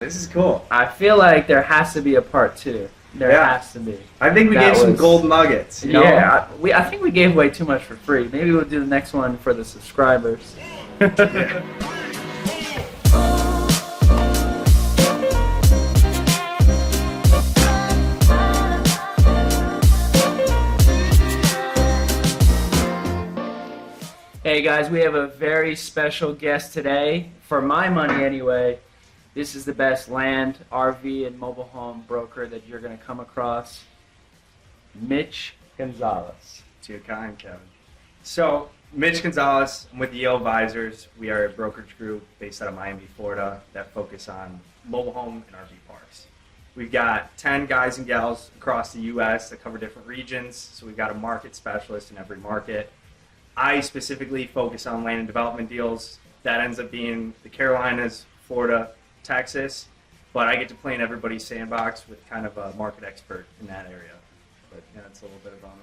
This is cool. I feel like there has to be a part two. There Yeah. has to be. I think we That gave some was- gold nuggets. You know? Yeah, I think we gave away too much for free. Maybe we'll do the next one for the subscribers. Yeah. Hey guys, we have a very special guest today. For my money anyway, this is the best land, RV, and mobile home broker that you're going to come across. Mitch Gonzalez. To your kind, Kevin. So, Mitch Gonzalez, I'm with Yale Advisors. We are a brokerage group based out of Miami, Florida, that focus on mobile home and RV parks. We've got 10 guys and gals across the U.S. that cover different regions. So we've got a market specialist in every market. I specifically focus on land and development deals. That ends up being the Carolinas, Florida, Texas. But I get to play in everybody's sandbox with kind of a market expert in that area. But yeah, that's a little bit about me.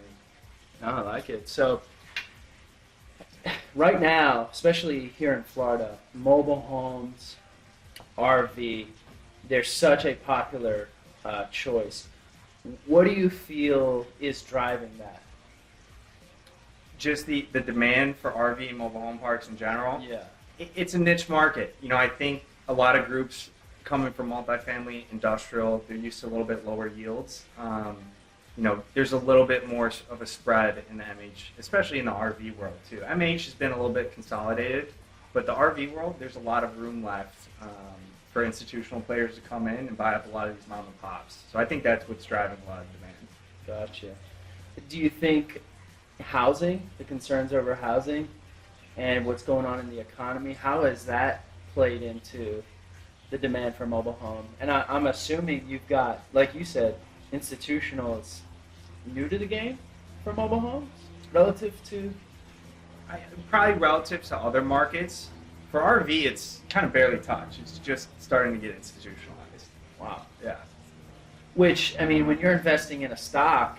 Oh, I like it. So, right now, especially here in Florida, mobile homes, RV, they're such a popular choice. What do you feel is driving that? Just the demand for RV and mobile home parks in general. Yeah. It's a niche market. You know, I think a lot of groups coming from multifamily, industrial, they're used to a little bit lower yields. You know, there's a little bit more of a spread in the MH, especially in the RV world too. MH has been a little bit consolidated, but the RV world, there's a lot of room left for institutional players to come in and buy up a lot of these mom and pops. So I think that's what's driving a lot of demand. Gotcha. Do you think housing, the concerns over housing, and what's going on in the economy, how has that played into the demand for mobile home? And I'm assuming you've got, like you said, institutional is new to the game for mobile homes relative to... Probably relative to other markets. For RV, it's kind of barely touched. It's just starting to get institutionalized. Wow. Yeah. Which, I mean, when you're investing in a stock,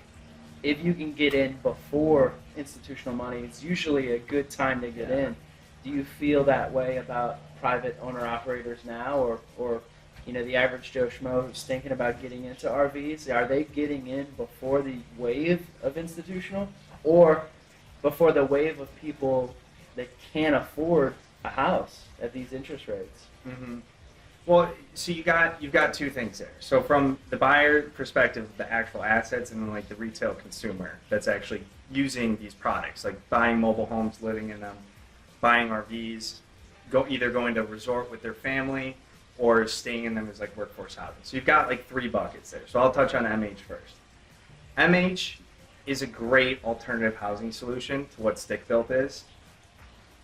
if you can get in before institutional money, it's usually a good time to get in. Do you feel that way about private owner-operators now, or you know, the average Joe Schmo who's thinking about getting into RVs? Are they getting in before the wave of institutional, or before the wave of people that can't afford a house at these interest rates? Mm-hmm. Well, so you've got two things there. So from the buyer perspective, the actual assets, and then like the retail consumer that's actually using these products, like buying mobile homes, living in them, buying RVs, either going to resort with their family or staying in them as like workforce housing. So you've got like three buckets there. So I'll touch on MH first. MH is a great alternative housing solution to what stick built is.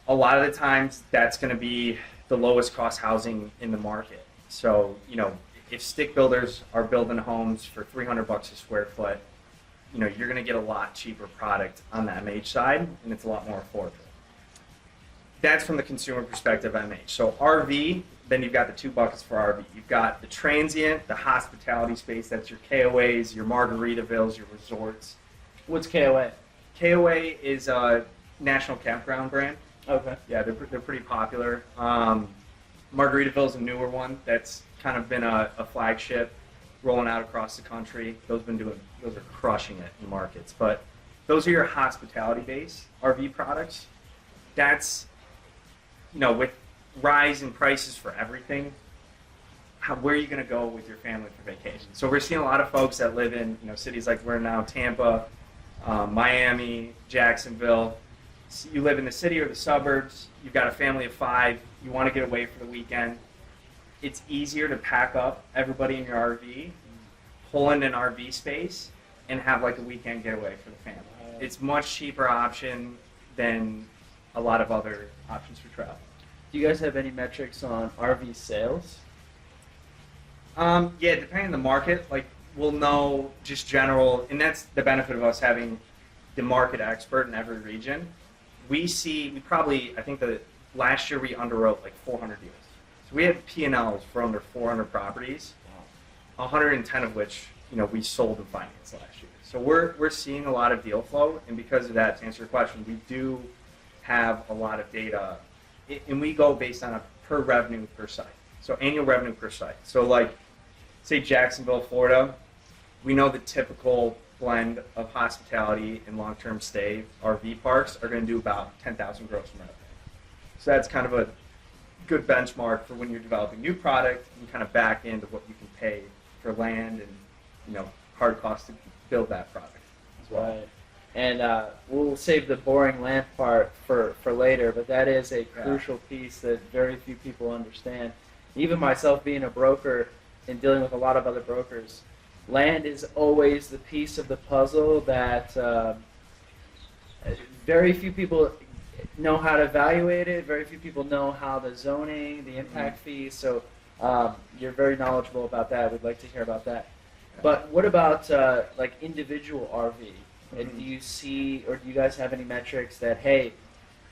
A lot of the times that's going to be the lowest cost housing in the market. So, you know, if stick builders are building homes for $300 a square foot, you know, you're going to get a lot cheaper product on the MH side, and it's a lot more affordable. That's from the consumer perspective, MH. So RV, then you've got the two buckets for RV. You've got the transient, the hospitality space, that's your KOAs, your Margaritavilles, your resorts. What's KOA? KOA is a national campground brand. Okay. Yeah, they're pretty popular. Margaritaville is a newer one that's kind of been a flagship rolling out across the country. Those are crushing it in markets. But those are your hospitality-based RV products. That's, you know, with rise in prices for everything, where are you going to go with your family for vacation? So we're seeing a lot of folks that live in, you know, cities like we're in now, Tampa, Miami, Jacksonville. You live in the city or the suburbs, you've got a family of 5, you want to get away for the weekend. It's easier to pack up everybody in your RV, pull in an RV space, and have like a weekend getaway for the family. It's much cheaper option than a lot of other options for travel. Do you guys have any metrics on RV sales? Yeah, depending on the market, like we'll know just general, and that's the benefit of us having the market expert in every region. I think the last year we underwrote like 400 deals. So we had P&Ls for under 400 properties, 110 of which, you know, we sold and financed last year. So we're seeing a lot of deal flow, and because of that, to answer your question, we do have a lot of data, and we go based on a per revenue per site. So annual revenue per site. So like, say Jacksonville, Florida, we know the typical blend of hospitality and long-term stay RV parks are going to do about 10,000 gross revenue. So that's kind of a good benchmark for when you're developing new product and kind of back into what you can pay for land and hard costs to build that product as well. Right. And we'll save the boring land part for later, but that is a crucial piece that very few people understand. Even myself being a broker and dealing with a lot of other brokers, land is always the piece of the puzzle that very few people know how to evaluate it. Very few people know how the zoning, the impact fees. So you're very knowledgeable about that. We'd like to hear about that. But what about like individual RV? And do you see, or do you guys have any metrics that, hey,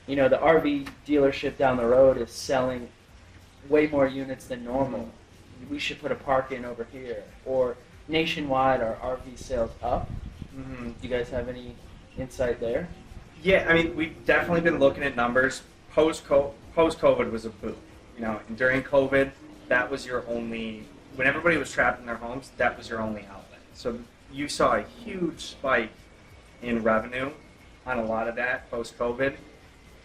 the RV dealership down the road is selling way more units than normal. We should put a park in over here. Or nationwide, are RV sales up? Do you guys have any insight there? Yeah, I mean, we've definitely been looking at numbers. Post-COVID was a boom. And during COVID, that was your only, when everybody was trapped in their homes, that was your only outlet. So you saw a huge spike in revenue on a lot of that post-COVID.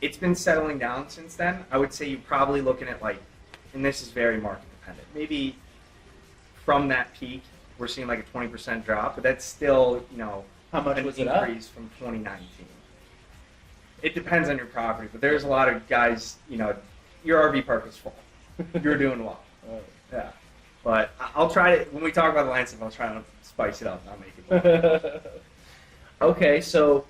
It's been settling down since then. I would say you're probably looking at and this is very market dependent, maybe from that peak, we're seeing like a 20% drop, but that's still, how much an was it up? increase from 2019. It depends on your property, but there's a lot of guys, your RV park is full. You're doing well. Right. Yeah. But I'll try to, when we talk about the land stuff, I'll try to spice it up and I'll make it work. Okay, so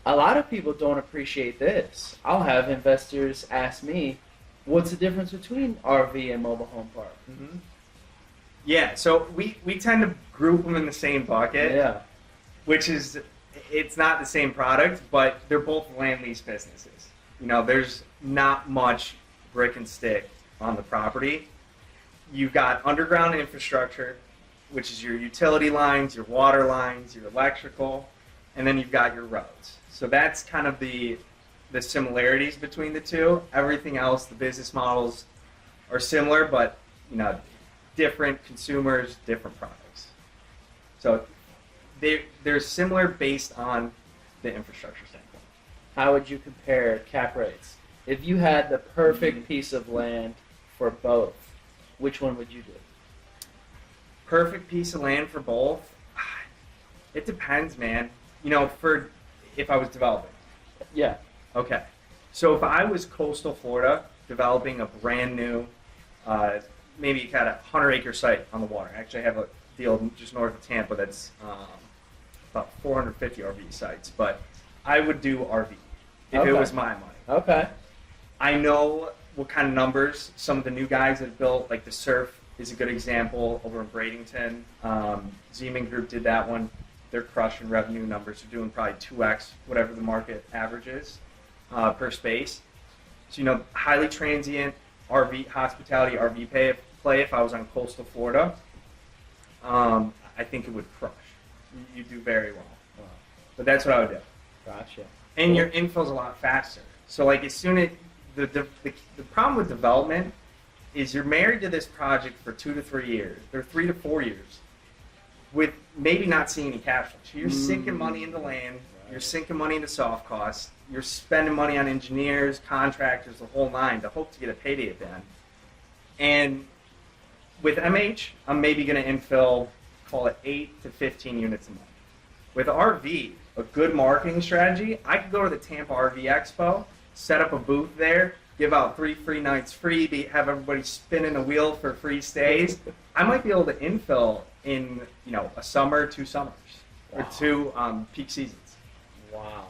a lot of people don't appreciate this. I'll have investors ask me, what's the difference between RV and mobile home park? Yeah, so we tend to group them in the same bucket, Yeah. which is, it's not the same product, but they're both land lease businesses. There's not much brick and stick on the property. You've got underground infrastructure, which is your utility lines, your water lines, your electrical, and then you've got your roads. So that's kind of the similarities between the two. Everything else, the business models are similar, but different consumers, different products. So they're similar based on the infrastructure standpoint. How would you compare cap rates? If you had the perfect piece of land for both, which one would you do? Perfect piece of land for both? It depends, man. For if I was developing. Yeah. Okay. So if I was coastal Florida developing a brand new, maybe kind of 100-acre site on the water. Actually, I have a deal just north of Tampa that's about 450 RV sites. But I would do RV if it was my money. Okay. I know what kind of numbers some of the new guys that have built, like the Surf is a good example over in Bradenton. Zeman Group did that one. They're crushing revenue numbers. They're doing probably 2x whatever the market average is per space. So, highly transient RV, hospitality RV play if I was on coastal Florida, I think it would crush. You do very well. Wow. But that's what I would do. Gotcha. And your infill's a lot faster. So as soon as the problem with development is you're married to this project for 2 to 3 years, or 3 to 4 years, with maybe not seeing any cash flow. So you're sinking money into land, you're sinking money into soft costs, you're spending money on engineers, contractors, the whole nine to hope to get a payday at the end. And with MH, I'm maybe going to infill, call it 8 to 15 units a month. With RV, a good marketing strategy, I could go to the Tampa RV Expo, set up a booth there, give out 3 free nights free, have everybody spinning a wheel for free stays. I might be able to infill in a summer, 2 summers, or 2 peak seasons. Wow,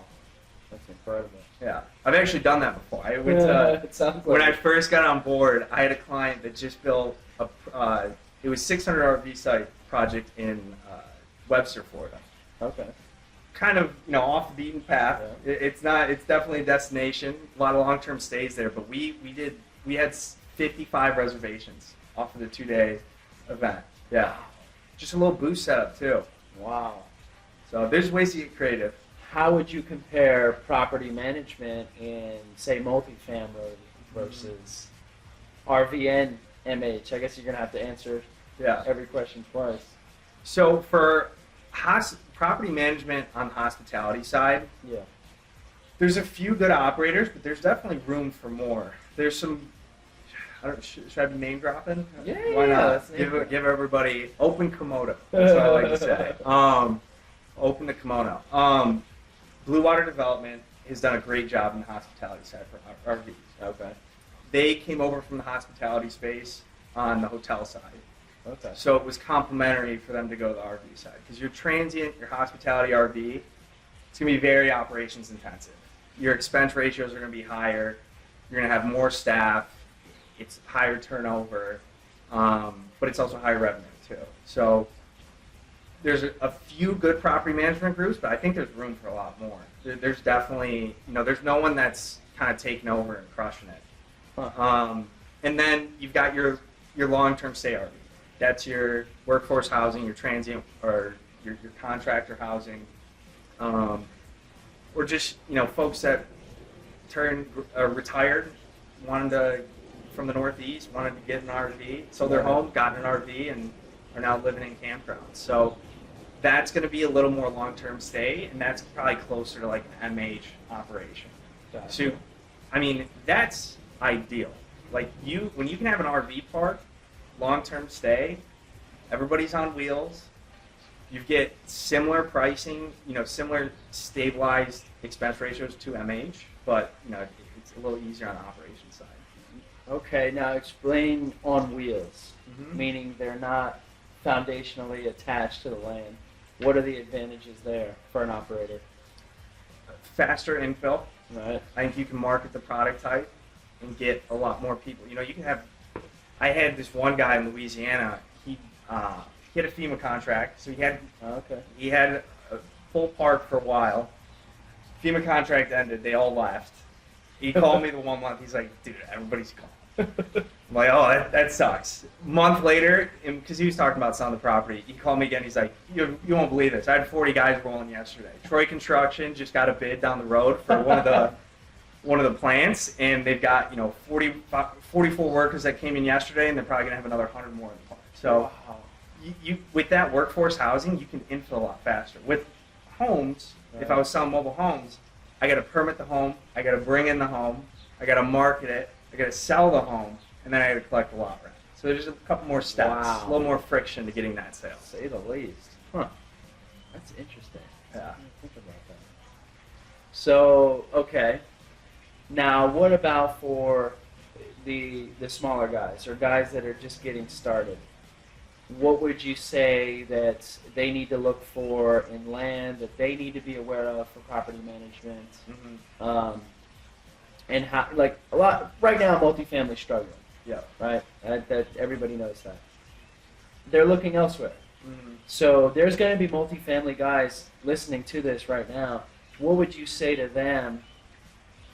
that's incredible. Yeah, I've actually done that before. I went It sounds like when I first got on board, I had a client that just built it was 600 RV site project in Webster, Florida. Okay. Kind of off the beaten path. Yeah. It's definitely a destination. A lot of long-term stays there, but we had 55 reservations off of the 2-day event. Yeah, just a little booth setup too. Wow. So there's ways to get creative. How would you compare property management in, say, multifamily versus RV and MH? I guess you're gonna have to answer Yeah. every question twice. So for property management on the hospitality side, Yeah. there's a few good operators, but there's definitely room for more. There's some. I don't. Should I be name dropping? Yeah, Why yeah, not? let's name drop. Give everybody open kimono. That's what I like to say. Open the kimono. Blue Water Development has done a great job in the hospitality side for RVs. Okay. They came over from the hospitality space on the hotel side. Okay. So it was complementary for them to go to the RV side. Because your transient, your hospitality RV, it's going to be very operations intensive. Your expense ratios are going to be higher. You're going to have more staff. It's higher turnover, but it's also higher revenue too. So there's a few good property management groups, but I think there's room for a lot more. There's definitely, there's no one that's kind of taking over and crushing it. Huh. And then you've got your long-term stay RV. That's your workforce housing, your transient, or your contractor housing, or just folks that retired, from the Northeast, wanted to get an RV, sold their home, got an RV, and are now living in campgrounds. So that's going to be a little more long-term stay, and that's probably closer to like an MH operation. So, I mean, that's ideal. Like when you can have an RV park, long-term stay, everybody's on wheels, you get similar pricing, similar stabilized expense ratios to MH, but it's a little easier on the operations side. Okay, now explain on wheels, Mhm. meaning they're not foundationally attached to the land. What are the advantages there for an operator? Faster infill. Right. I think you can market the product type and get a lot more people. You can have. I had this one guy in Louisiana. He had a FEMA contract, so Okay. he had a full park for a while. FEMA contract ended. They all left. He called me the 1 month. He's like, dude, everybody's gone. I'm like, oh, that sucks. A month later, because he was talking about selling the property, he called me again. He's like, you won't believe this. I had 40 guys rolling yesterday. Troy Construction just got a bid down the road for one of the plants, and they've got 44 workers that came in yesterday, and they're probably gonna have another 100 more in the park. So, Wow. you with that workforce housing, you can infill a lot faster. With homes, if I was selling mobile homes, I got to permit the home, I got to bring in the home, I got to market it, I got to sell the home, and then I got to collect the lot rent. So there's a couple more steps, Wow. a little more friction to getting that sale. Say the least. Huh. That's interesting. Yeah. I didn't think about that. So, okay. Now, what about for the smaller guys or guys that are just getting started? What would you say that they need to look for in land, that they need to be aware of for property management? Mm-hmm. And how, like, a lot right now, multifamily struggling, Yeah. right? That everybody knows that. They're looking elsewhere. Mm-hmm. So there's going to be multifamily guys listening to this right now. What would you say to them?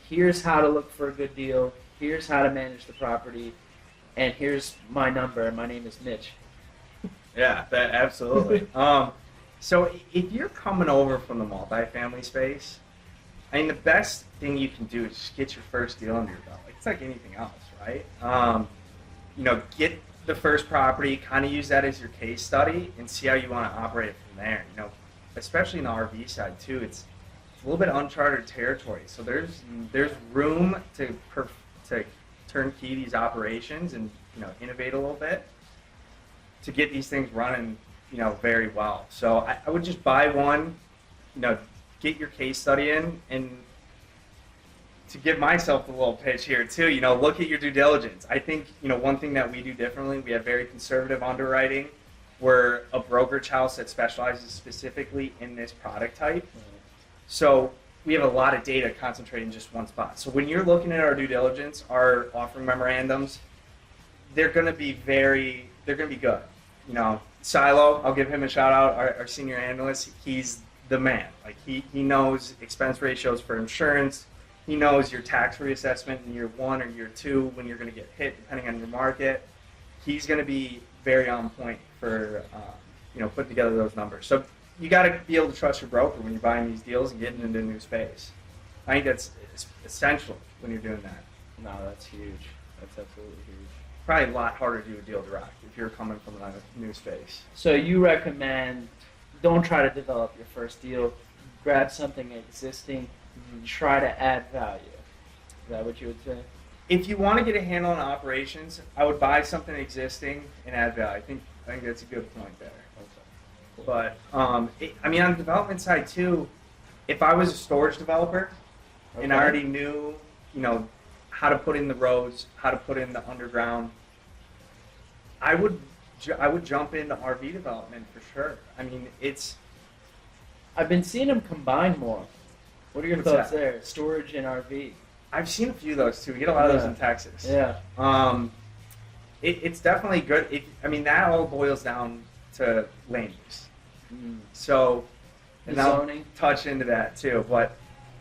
Here's how to look for a good deal. Here's how to manage the property. And here's my number. And my name is Mitch. Yeah, absolutely. So if you're coming over from the multifamily space, I mean, the best thing you can do is just get your first deal under your belt. It's like anything else, right? Get the first property, kind of use that as your case study, and see how you want to operate it from there. Especially in the RV side too, it's a little bit uncharted territory. So there's room to turnkey these operations and innovate a little bit to get these things running very well. So I would just buy one, get your case study in, and to give myself a little pitch here too, look at your due diligence. I think, one thing that we do differently, we have very conservative underwriting. We're a brokerage house that specializes specifically in this product type. So we have a lot of data concentrated in just one spot. So when you're looking at our due diligence, our offering memorandums, they're going to be good. Silo, I'll give him a shout out, our senior analyst, he's the man. Like he knows expense ratios for insurance. He knows your tax reassessment in year 1 or year 2 when you're going to get hit depending on your market. He's going to be very on point for putting together those numbers. So you got to be able to trust your broker when you're buying these deals and getting into a new space. I think that's essential when you're doing that. No, that's huge. That's absolutely huge. probably a lot harder to do a deal direct if you're coming from a new space. So you recommend don't try to develop your first deal. Grab something existing, try to add value. Is that what you would say? If you want to get a handle on operations, I would buy something existing and add value. I think that's a good point there. But on the development side too, if I was a storage developer and I already knew, how to put in the roads, how to put in the underground, I would jump into RV development for sure. I mean, I've been seeing them combine more. What are your What's thoughts that? there? Storage and RV. I've seen a few of those too. We get a lot of those in Texas. Yeah. It's definitely good. That all boils down to land use. So, and I'll Zoning. touch into that too. But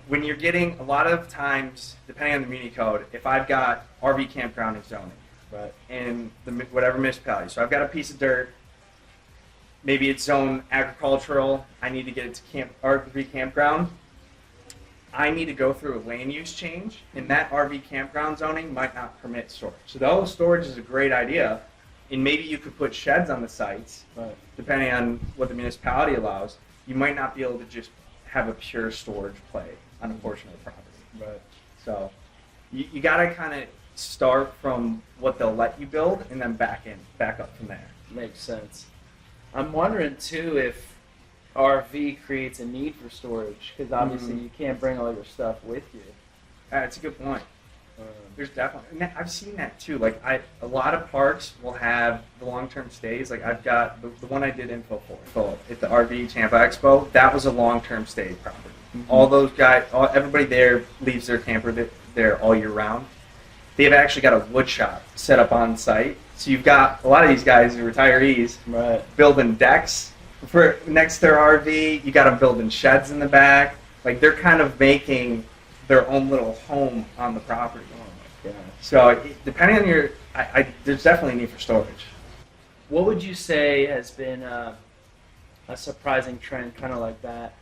when you're getting a lot of times, depending on the muni code, if I've got RV campground and zoning, Right. in whatever municipality, so I've got a piece of dirt. Maybe it's zoned agricultural. I need to get it to RV campground. I need to go through a land use change, and that RV campground zoning might not permit storage. So though storage is a great idea, and maybe you could put sheds on the sites, Right. depending on what the municipality allows, you might not be able to just have a pure storage play on a portion of the property. Right. So you got to kind of start from what they'll let you build, and then back up from there. Makes sense. I'm wondering too if RV creates a need for storage because obviously you can't bring all your stuff with you. That's a good point. There's definitely, and I've seen that too. Like a lot of parks will have the long-term stays. Like I've got the one I did info for at the RV Tampa Expo. That was a long-term stay property. All those guys, everybody there leaves their camper there all year round. They've actually got a wood shop set up on site. So you've got a lot of these guys, who are retirees, Right. building decks for next to their RV. You got them building sheds in the back. Like they're kind of making their own little home on the property. Yeah. So depending on your, there's definitely a need for storage. What would you say has been a surprising trend, kind of like that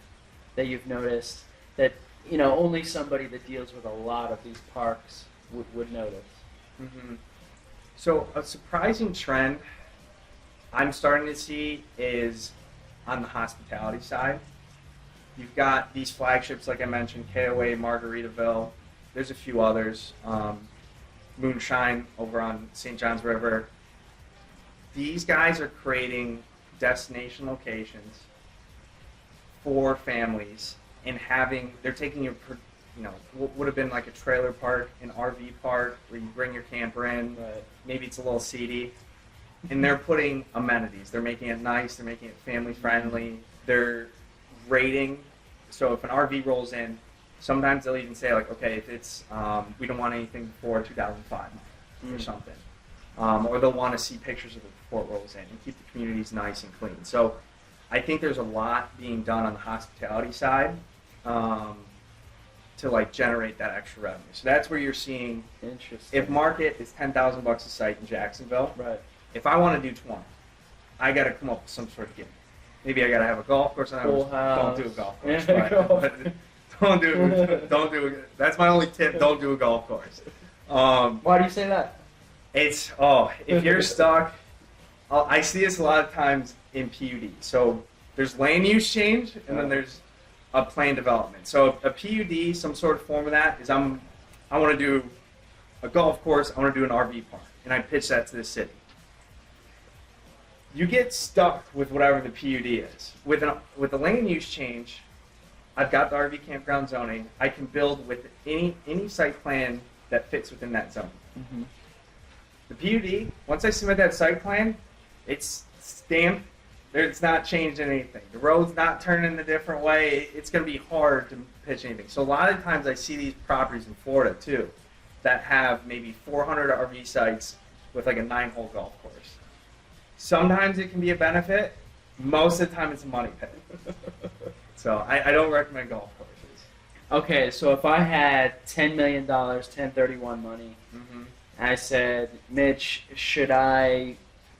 you've noticed that only somebody that deals with a lot of these parks would notice? So a surprising trend I'm starting to see is on the hospitality side. You've got these flagships, like I mentioned, KOA, Margaritaville. There's a few others. Moonshine over on St. John's River. These guys are creating destination locations for families and they're taking what would have been like a trailer park, an RV park where you bring your camper in. Right. Maybe it's a little seedy. And they're putting amenities. They're making it nice. They're making it family friendly. They're rating. So if an RV rolls in, sometimes they'll even say like, okay, if it's we don't want anything before 2005 or something, or they'll want to see pictures of it before it rolls in and keep the communities nice and clean. So I think there's a lot being done on the hospitality side to like generate that extra revenue. So that's where you're seeing. Interesting. If market is $10,000 a site in Jacksonville, Right. if I want to do 20, I got to come up with some sort of gimmick. Maybe I got to have a golf course. And Full don't house. do a golf course. Yeah, but don't do. That's my only tip. Don't do a golf course. Why do you say that? If you're stuck, I see this a lot of times in PUD. So there's land use change, and then there's a planned development. So a PUD, some sort of form of that is I want to do a golf course. I want to do an RV park, and I pitch that to the city. You get stuck with whatever the PUD is. With the land use change, I've got the RV campground zoning. I can build with any site plan that fits within that zone. Mm-hmm. The PUD, once I submit that site plan, it's stamped. It's not changing anything. The road's not turning a different way. It's going to be hard to pitch anything. So a lot of times I see these properties in Florida too that have maybe 400 RV sites with like a 9-hole golf course. Sometimes it can be a benefit. Most of the time it's a money pit. So I don't recommend golf courses. Okay, so if I had $10 million, 1031 money, Mm-hmm. and I said, Mitch, should I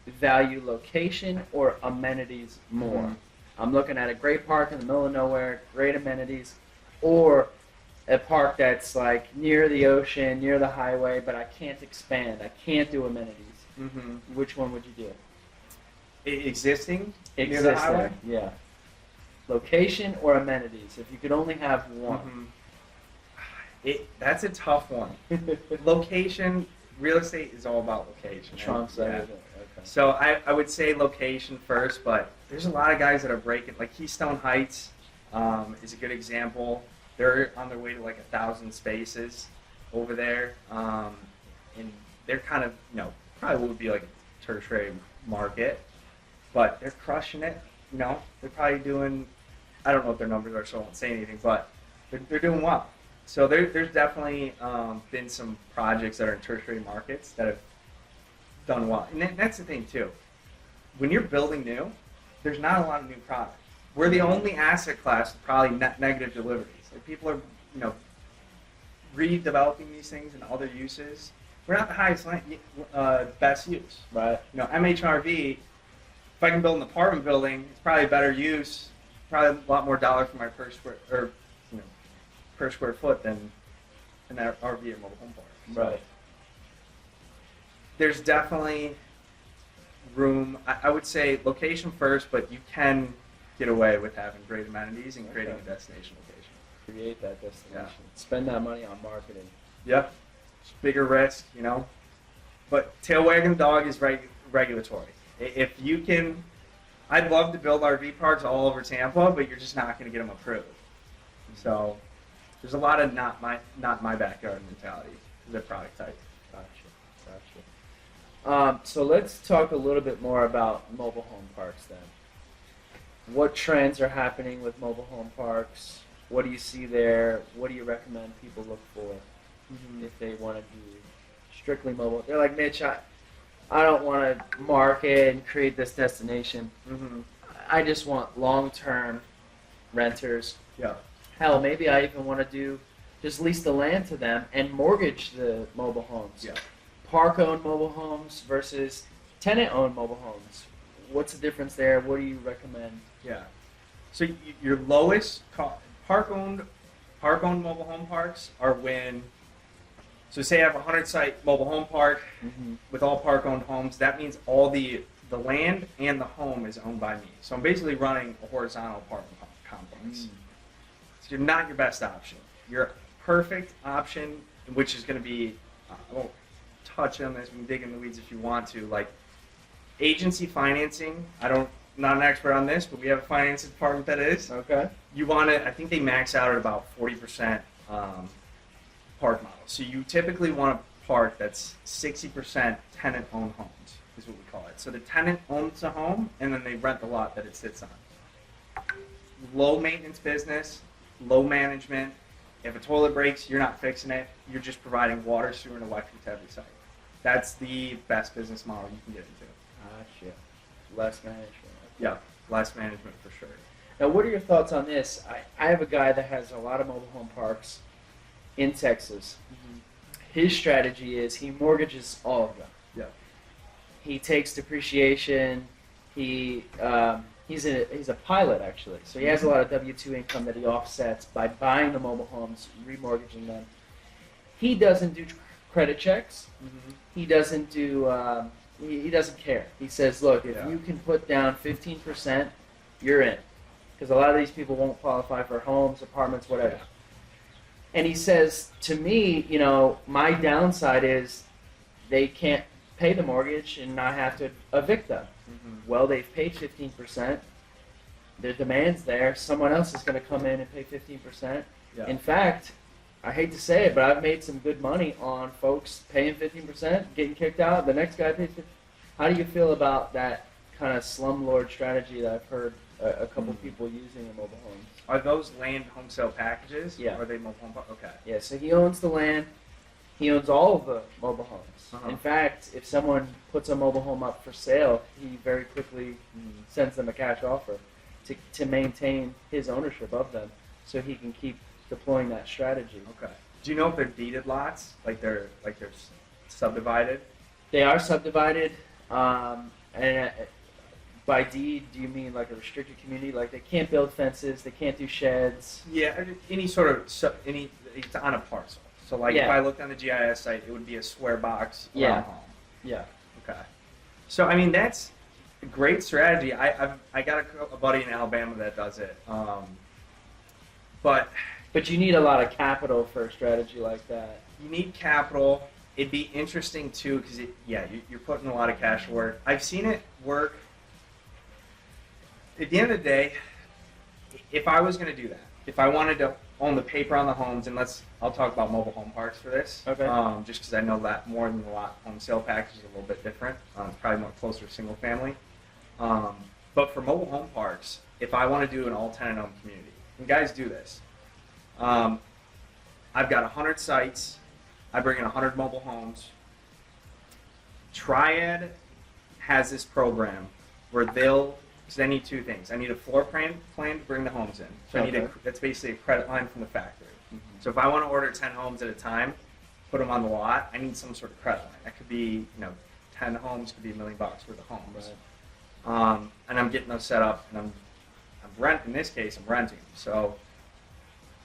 value location or amenities more? Mhm. I'm looking at a great park in the middle of nowhere, great amenities, or a park that's like near the ocean, near the highway, but I can't expand. I can't do amenities. Mm-hmm. which one would you do? Existing near the highway? Yeah. Location or amenities? If you could only have one. Mm-hmm. That's a tough one. Location, real estate is all about location. Trumps Yeah. everything. Okay. So I would say location first, but there's a lot of guys that are breaking. Like Keystone Heights is a good example. They're on their way to like 1,000 spaces over there, and they're kind of probably would be like a tertiary market, but they're crushing it. They're probably doing. I don't know what their numbers are, so I won't say anything, but they're doing well. So there's definitely been some projects that are in tertiary markets that have done well. And that's the thing, too. When you're building new, there's not a lot of new product. We're the only asset class with probably negative deliveries. Like people are, redeveloping these things and other uses. We're not the highest best use. Right. MHRV, if I can build an apartment building, it's probably a better use, probably a lot more dollar for my per square foot than an RV or mobile home park. So Right. there's definitely room. I would say location first, but you can get away with having great amenities and creating Okay. a destination location. Create that destination. Yeah. Spend that money on marketing. Yeah, it's bigger risk, But tail wagging the dog is regulatory. If you can, I'd love to build RV parks all over Tampa, but you're just not going to get them approved. So there's a lot of not my backyard mentality to the product type. Gotcha. So let's talk a little bit more about mobile home parks then. What trends are happening with mobile home parks? What do you see there? What do you recommend people look for if they want to do strictly mobile? They're like, Mitch, I don't want to market and create this destination. Mm-hmm. I just want long-term renters. Yeah. Hell, maybe I even want to just lease the land to them and mortgage the mobile homes. Yeah. Park-owned mobile homes versus tenant-owned mobile homes. What's the difference there? What do you recommend? Yeah. So your lowest park-owned mobile home parks are when. So say I have a 100-site mobile home park with all park-owned homes. That means all the land and the home is owned by me. So I'm basically running a horizontal apartment complex. So you're not your best option. Your perfect option, which is going to be, I won't touch on this. We can dig in the weeds if you want to. Like agency financing. Not an expert on this, but we have a finance department that is. Okay. You want to. I think they max out at about 40% park model. So you typically want a park that's 60% tenant-owned homes, is what we call it. So the tenant owns the home, and then they rent the lot that it sits on. Low maintenance business, low management. If a toilet breaks, you're not fixing it. You're just providing water, sewer, and electric to every site. That's the best business model you can get into. Gotcha. Less management. Yeah, less management for sure. Now, what are your thoughts on this? I have a guy that has a lot of mobile home parks in Texas. His strategy is he mortgages all of them. Yeah. He takes depreciation. He's a pilot actually, so he has a lot of W-2 income that he offsets by buying the mobile homes, remortgaging them. He doesn't do credit checks. He doesn't do. He doesn't care. He says, look, if you can put down 15%, you're in. Because a lot of these people won't qualify for homes, apartments, whatever. Yeah. And he says, to me, my downside is they can't pay the mortgage and not have to evict them. Well, they've paid 15%. Their demand's there. Someone else is going to come in and pay 15%. Yeah. In fact, I hate to say it, but I've made some good money on folks paying 15%, getting kicked out. The next guy pays 15%. How do you feel about that kind of slumlord strategy that I've heard a couple people using in mobile homes? Are those land home sale packages? Yeah. Or are they mobile home park? Okay. Yeah, so he owns the land. He owns all of the mobile homes. In fact, if someone puts a mobile home up for sale, he very quickly sends them a cash offer to maintain his ownership of them so he can keep deploying that strategy. Okay. Do you know if they're deeded lots? Like they're subdivided? They are subdivided, and by deed, do you mean like a restricted community? Like they can't build fences, they can't do sheds? Yeah, any sort of it's on a parcel. So like if I looked on the GIS site, it would be a square box around Yeah. home. Yeah. Okay. So I mean, that's a great strategy. I got a buddy in Alabama that does it. But But you need a lot of capital for a strategy like that. you need capital. It'd be interesting too, because you're putting a lot of cash to work. I've seen it work. At the end of the day, if I was going to do that, if I wanted to own the paper on the homes, and I'll talk about mobile home parks for this. Okay. Just because I know that more than a lot home sale package is a little bit different. It's probably more closer to single family. But for mobile home parks, if I want to do an all tenant owned community, and guys do this. I've got 100 sites. I bring in 100 mobile homes. Triad has this program where because I need two things. I need a floor plan to bring the homes in. So that's basically a credit line from the factory. Mm-hmm. So if I want to order 10 homes at a time, put them on the lot, I need some sort of credit line. That could be, 10 homes could be $1 million worth of homes. Right. And I'm getting those set up, and in this case, I'm renting. So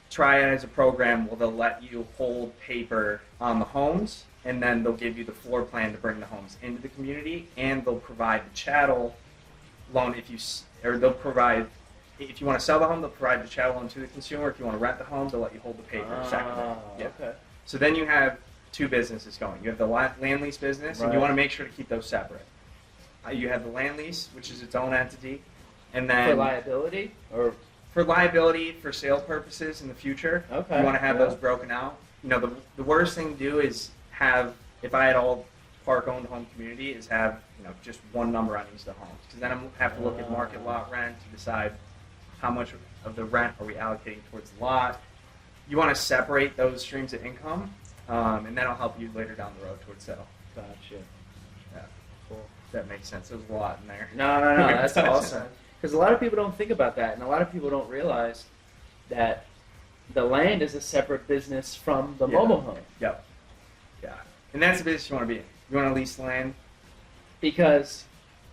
Triad has a program where they'll let you hold paper on the homes, and then they'll give you the floor plan to bring the homes into the community, and they'll provide the chattel loan if you want to sell the home, they'll provide the chattel loan to the consumer. If you want to rent the home, they'll let you hold the paper secondary. Yeah. Okay. So then you have two businesses going. You have the land lease business, and you want to make sure to keep those separate. You have the land lease, which is its own entity, and then For liability or for liability for sale purposes in the future. Okay. You want to have those broken out. The worst thing to do is if I had all park owned home community is have just one number on each of the homes, because then I'm have to look at market lot rent to decide how much of the rent are we allocating towards the lot. You want to separate those streams of income, and that'll help you later down the road towards sale. Gotcha. Yeah, Cool. that makes sense. There's a lot in there. No, that's awesome. Because a lot of people don't think about that, and a lot of people don't realize that the land is a separate business from the mobile home. Yep. Yeah, and that's the business you want to be in. You want to lease land. Because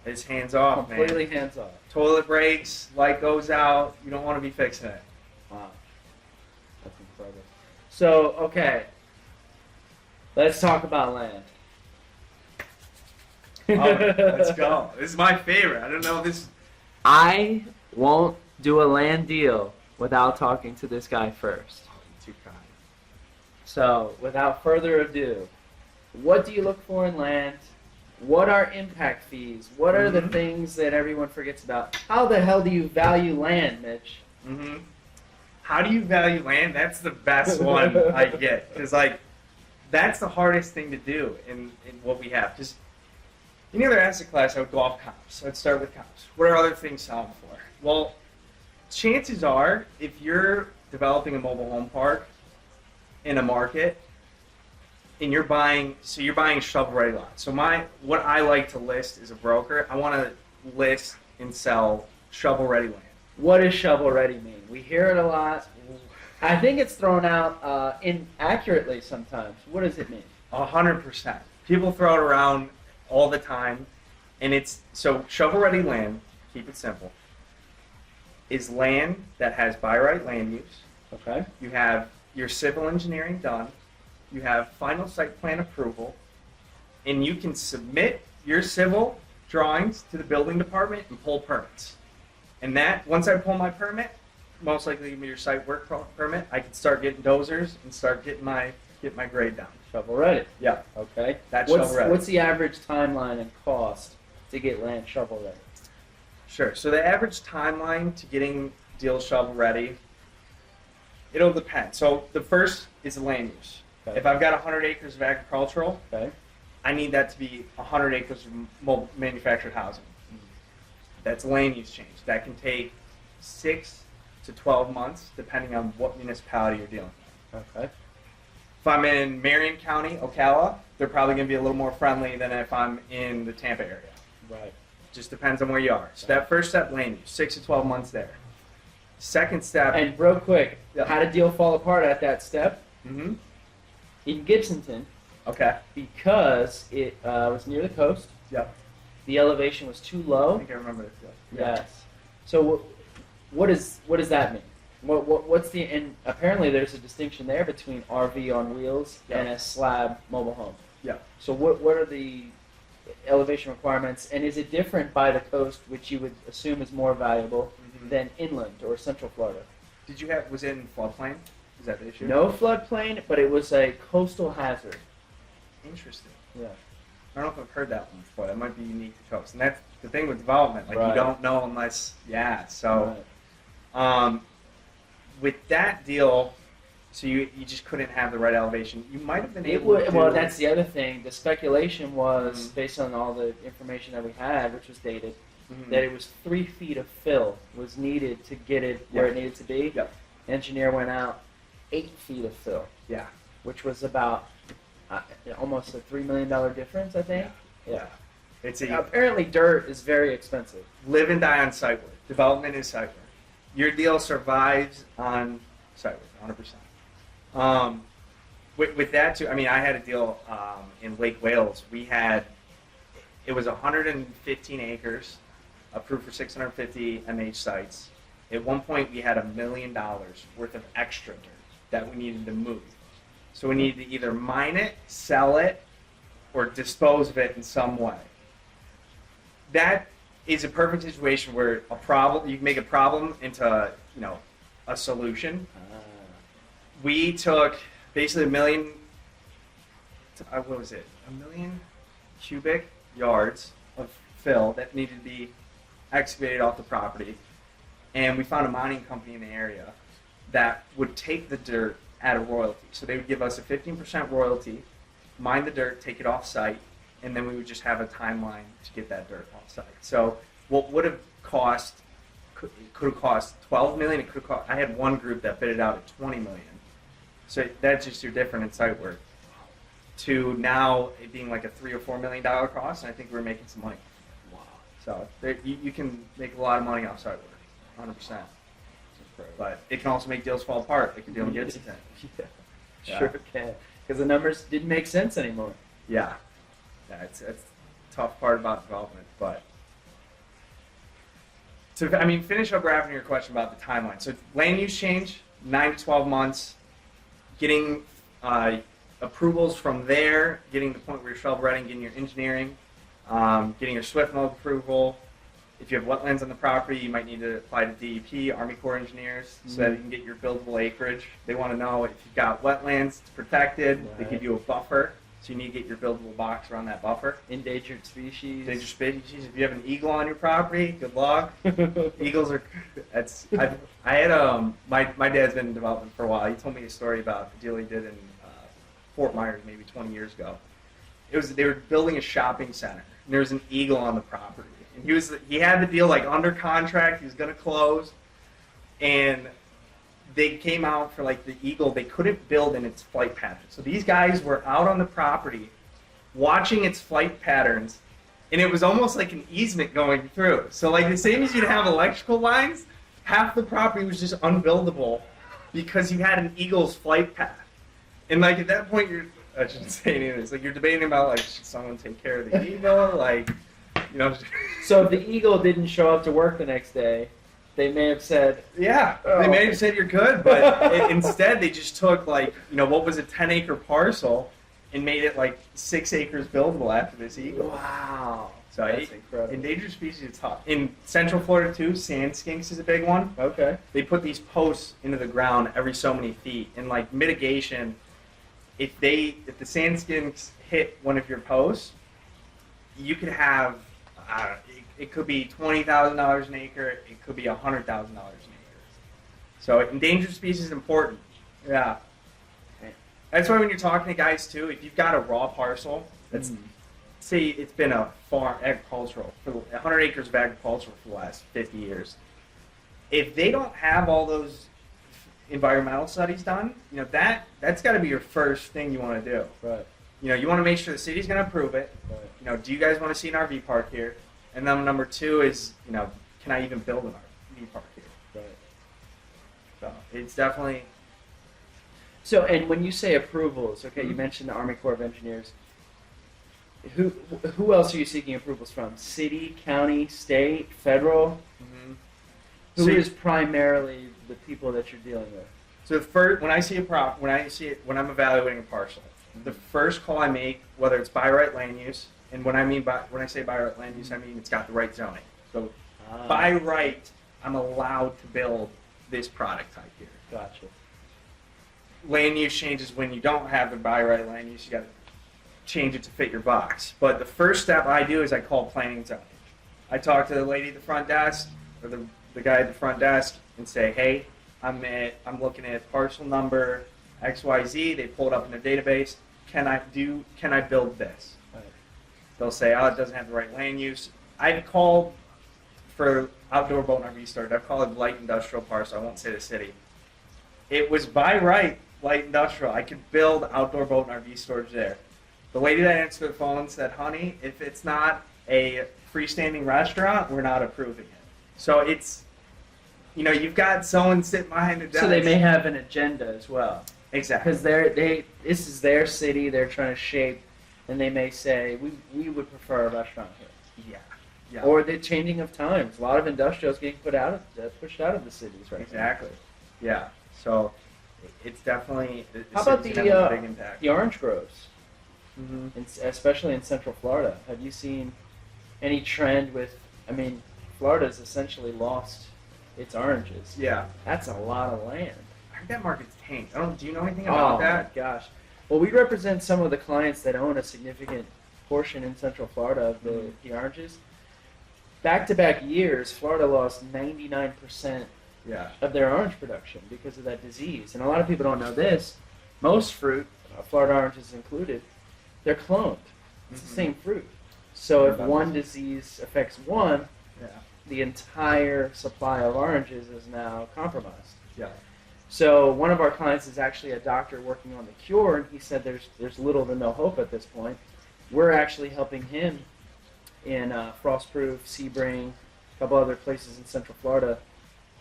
It's hands off, man. completely hands off. Toilet breaks, light goes out. You don't want to be fixing it. Wow. That's incredible. So, okay. Let's talk about land. Let's go. This is my favorite. I don't know if this. I won't do a land deal without talking to this guy first. Too kind. So, without further ado, what do you look for in land? What are impact fees? What are the things that everyone forgets about? How the hell do you value land, Mitch? Mm-hmm. How do you value land? That's the best one I get. Because, that's the hardest thing to do in what we have. Because any other asset class, I would go off comps. I'd start with comps. What are other things selling for? Well, chances are, if you're developing a mobile home park in a market, and you're buying shovel-ready lots. So what I like to list as a broker, I want to list and sell shovel-ready land. What does shovel-ready mean? We hear it a lot. I think it's thrown out inaccurately sometimes. What does it mean? 100%. People throw it around all the time, and so shovel-ready land. Keep it simple. Is land that has by right land use. Okay. You have your civil engineering done. You have final site plan approval, and you can submit your civil drawings to the building department and pull permits. And once I pull my permit, most likely give me your site work permit, I can start getting dozers and start getting my grade down. Shovel-ready. Yeah. Okay. That's shovel-ready. What's the average timeline and cost to get land shovel-ready? Sure. So the average timeline to getting deals shovel-ready, it'll depend. So the first is the land use. Okay. If I've got 100 acres of agricultural, Okay. I need that to be 100 acres of manufactured housing. That's land use change. That can take 6 to 12 months, depending on what municipality you're dealing with. Okay. If I'm in Marion County, Ocala, they're probably going to be a little more friendly than if I'm in the Tampa area. Right. Just depends on where you are. So that first step, land use, 6 to 12 months there. Second step. And real quick, Yeah. how did deal fall apart at that step? Mm-hmm. In Gibsonton, Okay. because it was near the coast, Yep. the elevation was too I low. think I remember this. Yes. So what does that mean? What's the, and apparently there's a distinction there between RV on wheels Yeah. and a slab mobile home. Yeah. So what are the elevation requirements, and is it different by the coast, which you would assume is more valuable than inland or central Florida? Did you have, was it in floodplain? Is that the issue? No floodplain, but it was a coastal hazard. Interesting. Yeah. I don't know if I've heard that one before. That might be unique to coast. And that's the thing with development. Like, Right. you don't know unless, so, Right. with that deal, so you just couldn't have the right elevation. You might have been It able to would, do, well, that's the other thing. The speculation was, Mhm. based on all the information that we had, which was dated, Mhm. that it was 3 feet of fill was needed to get it where Yeah. it needed to be. Yep. Engineer went out 8 feet of fill, Yeah. which was about almost a $3 million difference, I think. Yeah. It's a Apparently, dirt is very expensive. live and die on site work. Development is site work. Your deal survives on site work, 100%. With that too, I mean, I had a deal in Lake Wales. It was 115 acres, approved for 650 MH sites. At one point, we had $1 million worth of extra dirt that we needed to move. So we needed to either mine it, sell it, or dispose of it in some way. That is a perfect situation where you can make a problem into, a solution. We took basically 1 million, what was it? 1 million cubic yards of fill that needed to be excavated off the property. And we found a mining company in the area that would take the dirt at a royalty. So they would give us a 15% royalty, mine the dirt, take it off site, and then we would just have a timeline to get that dirt off site. So what would have cost, could have cost 12 million. It could have cost, I had one group that bid it out at 20 million. So that's just your difference in site work. To now it being like a $3 or $4 million cost, and I think we're making some money. Wow. So you can make a lot of money off site work, 100%. But it can also make deals fall apart, like you're dealing with Gibson. Yeah, sure can. Because the numbers didn't make sense anymore. Yeah, it's the tough part about development. But finish up wrapping your question about the timeline. So land use change, 9 to 12 months. Getting approvals from there, getting to the point where you're shovel ready, getting your engineering, getting your SWIFT mode approval. If you have wetlands on the property, you might need to apply to DEP, Army Corps engineers, so that you can get your buildable acreage. They want to know if you've got wetlands, it's protected. Right. They give you a buffer, so you need to get your buildable box around that buffer. Endangered species. Endangered species. If you have an eagle on your property, good luck. Eagles are. I had my dad's been in development for a while. He told me a story about the deal he did in Fort Myers maybe 20 years ago. They were building a shopping center, and there was an eagle on the property. And he had the deal like under contract. He was going to close, and they came out for like the eagle. They couldn't build in its flight pattern. So these guys were out on the property, watching its flight patterns, and it was almost like an easement going through. So like the same as you'd have electrical lines, half the property was just unbuildable because you had an eagle's flight path. And like at that point, I shouldn't say anything. It's like you're debating about like, should someone take care of the eagle? Like, So if the eagle didn't show up to work the next day, they may have said, yeah, they may have said you're good, but instead they just took like, what was a 10-acre parcel and made it like 6 acres buildable after this eagle. wow. So That's incredible. Endangered species is tough. In Central Florida too, sand skinks is a big one. Okay. They put these posts into the ground every so many feet, and like mitigation, if the sand skinks hit one of your posts, you could have, it could be $20,000 an acre, it could be $100,000 an acre. So endangered species is important. Yeah. That's why when you're talking to guys too, if you've got a raw parcel, that's say it's been a farm agricultural for 100 acres of agriculture for the last 50 years. If they don't have all those environmental studies done, that's got to be your first thing you want to do. Right. You want to make sure the city's going to approve it. Right. Do you guys want to see an RV park here? And then number 2 is, can I even build an RV park here? Right. So it's definitely. So, and when you say approvals, okay, you mentioned the Army Corps of Engineers. Who else are you seeking approvals from? City, county, state, federal? Who is primarily the people that you're dealing with? So when I'm evaluating a parcel, the first call I make, whether it's by right land use, And when I say by right land use, I mean it's got the right zoning. So Ah, by right, I'm allowed to build this product type here. gotcha. Land use changes when you don't have the by right land use. You got to change it to fit your box. But the first step I do is I call planning and zoning. I talk to the lady at the front desk or the guy at the front desk and say, hey, I'm looking at parcel number XYZ. They pull it up in their database. Can I build this? Right. They'll say, oh, it doesn't have the right land use. I've called for outdoor boat and RV storage. I've called it light industrial parcel. I won't say the city. It was by right light industrial. I could build outdoor boat and RV storage there. The lady that answered the phone said, honey, if it's not a freestanding restaurant, we're not approving it. So it's, you've got someone sitting behind a desk. So they may have an agenda as well. Exactly. Because this is their city, they're trying to shape, and they may say, we would prefer a restaurant here. Yeah. Or the changing of times. A lot of industrials getting pushed out of the cities right Exactly. Yeah. So it's definitely. How about it's having a big the impact. orange groves, Mm-hmm. especially in Central Florida? Have you seen any trend with? I mean, Florida's essentially lost its oranges. Yeah. That's a lot of land. I heard that market's tanked. Do you know anything about Oh that? my gosh! Well, we represent some of the clients that own a significant portion in Central Florida of the oranges. Back-to-back years, Florida lost 99% Yeah. of their orange production because of that disease. And a lot of people don't know this. Most fruit, Florida oranges included, they're cloned. It's the same fruit. So if one disease affects one, Yeah. the entire supply of oranges is now compromised. Yeah. So one of our clients is actually a doctor working on the cure, and he said there's little to no hope at this point. We're actually helping him in Frostproof, Sebring, a couple other places in Central Florida,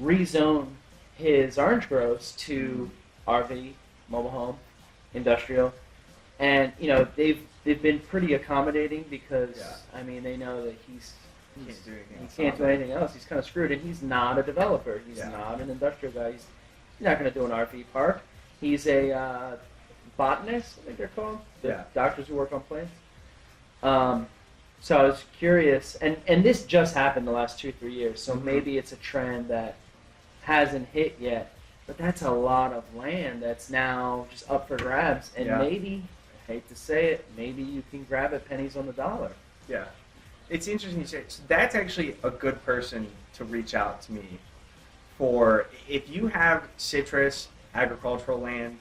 rezone his orange groves to RV, mobile home, industrial, and they've been pretty accommodating because Yeah. I mean they know that he Can't can't do anything else. He's kind of screwed, and he's not a developer. He's Yeah. not an industrial guy. He's not going to do an RV park. He's a botanist, I think they're called. The Yeah. doctors who work on plants. So I was curious, and this just happened the last 2-3 years, so Mhm. maybe it's a trend that hasn't hit yet, but that's a lot of land that's now just up for grabs, and Yeah. maybe, I hate to say it, maybe you can grab it pennies on the dollar. Yeah. It's interesting you say. So that's actually a good person to reach out to me for if you have citrus, agricultural land,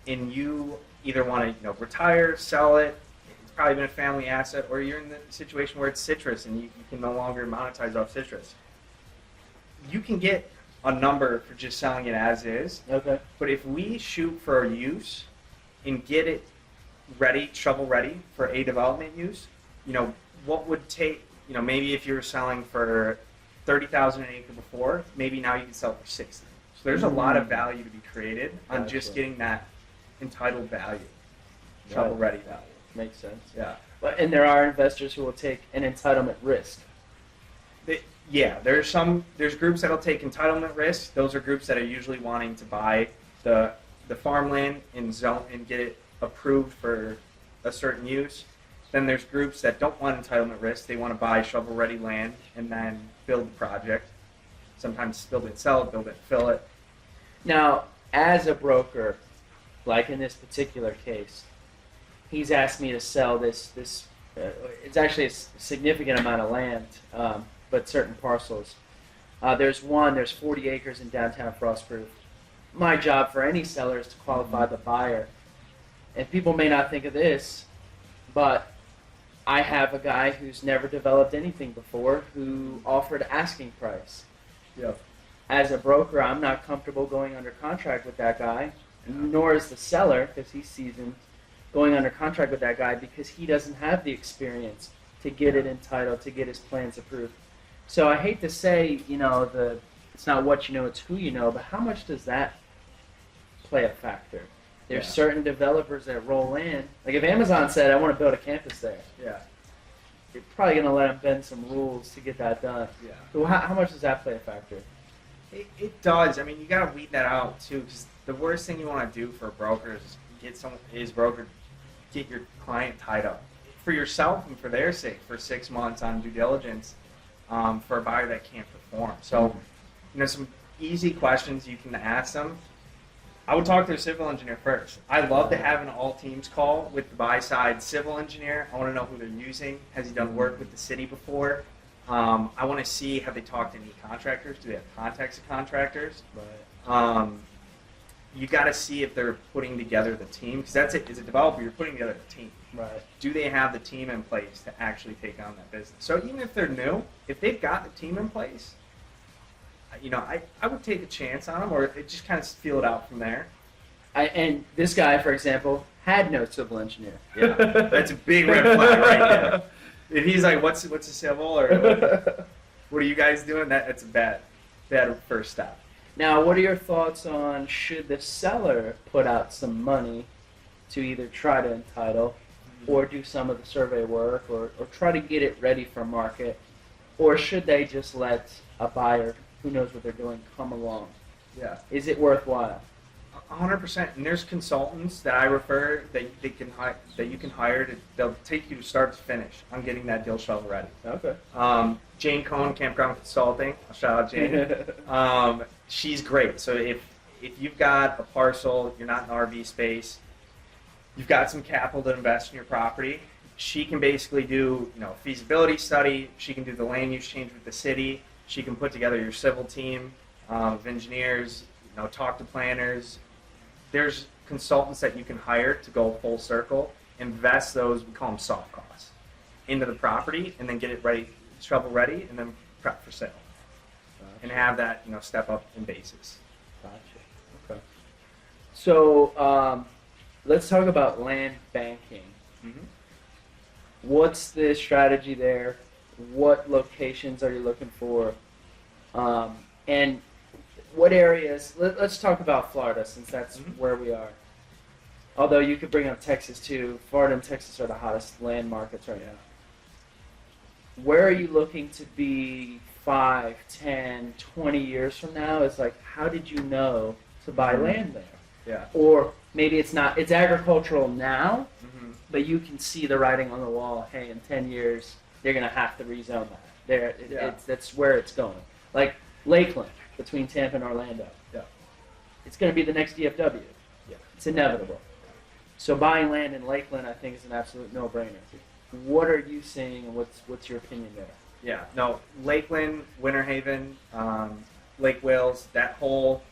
and you either want to retire, sell it. It's probably been a family asset, or you're in the situation where it's citrus and you can no longer monetize off citrus. You can get a number for just selling it as is, Okay. but if we shoot for use and get it ready, shovel ready for a development use, what would take, maybe if you were selling for 30,000 an acre before, maybe now you can sell for 60. So there's a lot of value to be created on just Gotcha. getting that entitled value, shovel ready value. Makes sense. Yeah. And there are investors who will take an entitlement risk. There's groups that'll take entitlement risks. Those are groups that are usually wanting to buy the farmland and zone and get it approved for a certain use. Then there's groups that don't want entitlement risk. They want to buy shovel-ready land and then build the project. Sometimes build it, sell it, build it, fill it. Now, as a broker, like in this particular case, he's asked me to sell this. It's actually a significant amount of land, but certain parcels. There's 40 acres in downtown Frostproof. My job for any seller is to qualify the buyer. And people may not think of this, but I have a guy who's never developed anything before who offered asking price. Yeah. As a broker, I'm not comfortable going under contract with that guy, nor is the seller, because he's seasoned, going under contract with that guy because he doesn't have the experience to get it entitled, to get his plans approved. So I hate to say, it's not what you know, it's who you know, but how much does that play a factor? There's Yeah. certain developers that roll in. Like if Amazon said, I want to build a campus there, Yeah. you're probably going to let them bend some rules to get that done. Yeah. So how much does that play a factor? It does. I mean, you got to weed that out too, because the worst thing you want to do for a broker is get your client tied up. for yourself and for their sake, for 6 months on due diligence, for a buyer that can't perform. So, some easy questions you can ask them. I would talk to a civil engineer first. I love to have an all teams call with the buy side civil engineer. I want to know who they're using. Has he done work with the city before? I want to see, have they talked to any contractors? Do they have contacts of contractors? Right. You got to see if they're putting together the team, because that's it. As a developer, you're putting together a team. Right. Do they have the team in place to actually take on that business? So even if they're new, if they've got the team in place, I would take a chance on them, or just kind of feel it out from there. And this guy, for example, had no civil engineer. Yeah, that's a big red flag right there. If he's like, what's a civil, or what are you guys doing? That's a bad first step. Now, what are your thoughts on, should the seller put out some money to either try to entitle or do some of the survey work or try to get it ready for market? Or should they just let a buyer who knows what they're doing come along? Yeah. Is it worthwhile? 100%. And there's consultants that I refer that you can hire. They'll take you to start to finish on getting that deal shovel ready. Okay. Jane Cohn, Campground Consulting. I'll shout out Jane. She's great. So if you've got a parcel, you're not in the RV space, you've got some capital to invest in your property, she can basically do feasibility study. She can do the land use change with the city. She can put together your civil team of engineers. Talk to planners. There's consultants that you can hire to go full circle, invest those, we call them soft costs, into the property, and then get it ready, shovel ready, and then prep for sale. Gotcha. And have that, step up in basis. Gotcha. Okay. So let's talk about land banking. Mm-hmm. What's the strategy there? What locations are you looking for? And what areas? Let's talk about Florida, since that's where we are. Although you could bring up Texas too. Florida and Texas are the hottest land markets right now. Where are you looking to be 5, 10, 20 years from now? It's like, how did you know to buy land there? Yeah. Or maybe it's not, it's agricultural now, but you can see the writing on the wall. Hey, in 10 years, they're going to have to rezone that. That's where it's going. Like Lakeland, between Tampa and Orlando. Yeah. It's going to be the next DFW. Yeah. It's inevitable. So buying land in Lakeland, I think, is an absolute no-brainer. What are you seeing, and what's your opinion there? Yeah. No, Lakeland, Winter Haven, Lake Wales, that whole,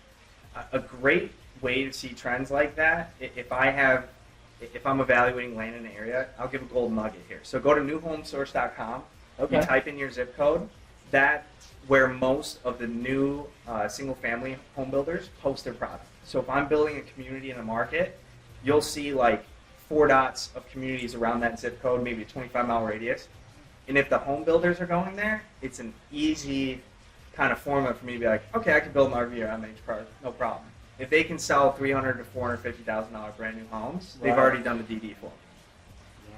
a great way to see trends like that. If I'm evaluating land in an area, I'll give a gold nugget here. So go to newhomesource.com. Okay. You type in your zip code. That's where most of the new single-family home builders post their product. So if I'm building a community in a market, you'll see like 4 dots of communities around that zip code, maybe a 25-mile radius. And if the home builders are going there, it's an easy kind of formula for me to be like, okay, I can build an RV around each part, no problem. If they can sell $300,000 to $450,000 brand new homes, they've already done the DD for them.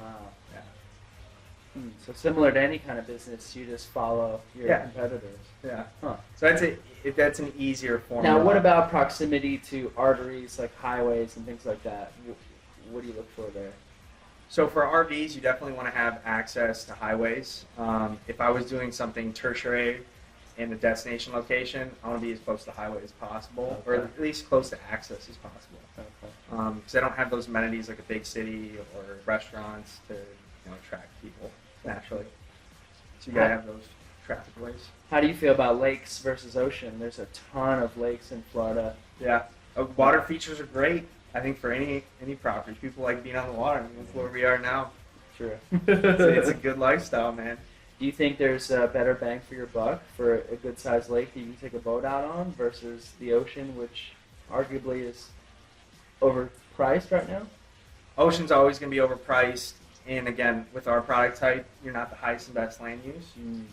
Wow. Yeah. So similar to any kind of business, you just follow your competitors. Yeah. Huh. So that's an easier formula. Now, what about proximity to arteries like highways and things like that? What do you look for there? So for RVs, you definitely want to have access to highways. If I was doing something tertiary in a destination location, I want to be as close to the highway as possible, or at least close to access as possible. Because I don't have those amenities like a big city or restaurants to attract people naturally. So you gotta have those traffic ways. How do you feel about lakes versus ocean? There's a ton of lakes in Florida. Yeah, water features are great. I think for any property, people like being on the water. I mean, that's where we are now. True. It's a good lifestyle, man. Do you think there's a better bang for your buck for a good-sized lake that you can take a boat out on versus the ocean, which arguably is overpriced right now? Ocean's always going to be overpriced. And again, with our product type, you're not the highest and best land use.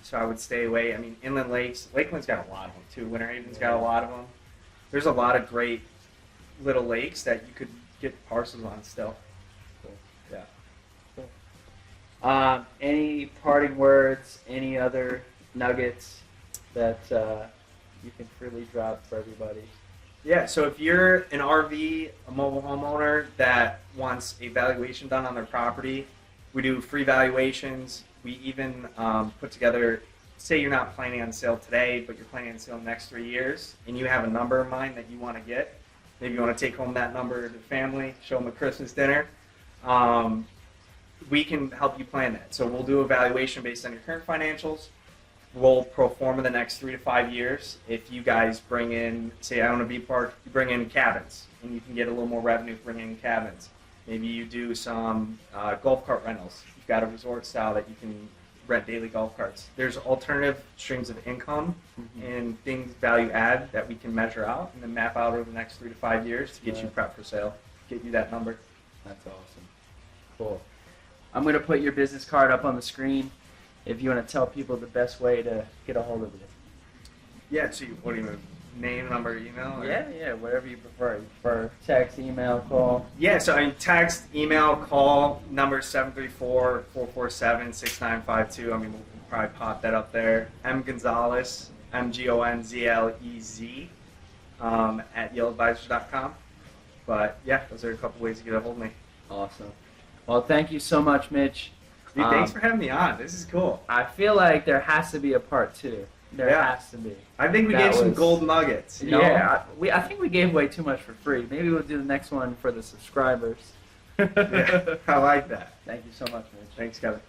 So I would stay away. I mean, inland lakes, Lakeland's got a lot of them too. Winter Haven's got a lot of them. There's a lot of great little lakes that you could get parcels on still. Cool. Yeah. Cool. Any parting words, any other nuggets that you can freely drop for everybody? Yeah, so if you're an RV, a mobile homeowner that wants a valuation done on their property, We do free valuations. We even put together, say you're not planning on sale today, but you're planning on sale in the next 3 years, and you have a number in mind that you want to get. Maybe you want to take home that number to the family, show them a Christmas dinner. We can help you plan that. So we'll do a valuation based on your current financials. We'll pro forma the next 3 to 5 years. If you guys bring in, say I own a bee park, you bring in cabins, and you can get a little more revenue bringing in cabins. Maybe you do some golf cart rentals. You've got a resort style that you can rent daily golf carts. There's alternative streams of income and things value add that we can measure out and then map out over the next 3 to 5 years to get you prepped for sale, get you that number. That's awesome. Cool. I'm going to put your business card up on the screen if you want to tell people the best way to get a hold of you. Yeah, so what do you mean? Name, number, email? Or? Yeah, whatever you prefer. You prefer text, email, call? Yeah, so I mean, text, email, call, number 734-447-6952. I mean, we'll probably pop that up there. M. Gonzalez, MGONZLEZ, at YaleAdvisors.com. But yeah, those are a couple ways to get a hold of me. Awesome. Well, thank you so much, Mitch. Dude, thanks for having me on. This is cool. I feel like there has to be a part 2. There has to be. I think we gave some gold nuggets. You know? Yeah, I think we gave away too much for free. Maybe we'll do the next one for the subscribers. Yeah, I like that. Thank you so much, Mitch. Thanks, Kevin.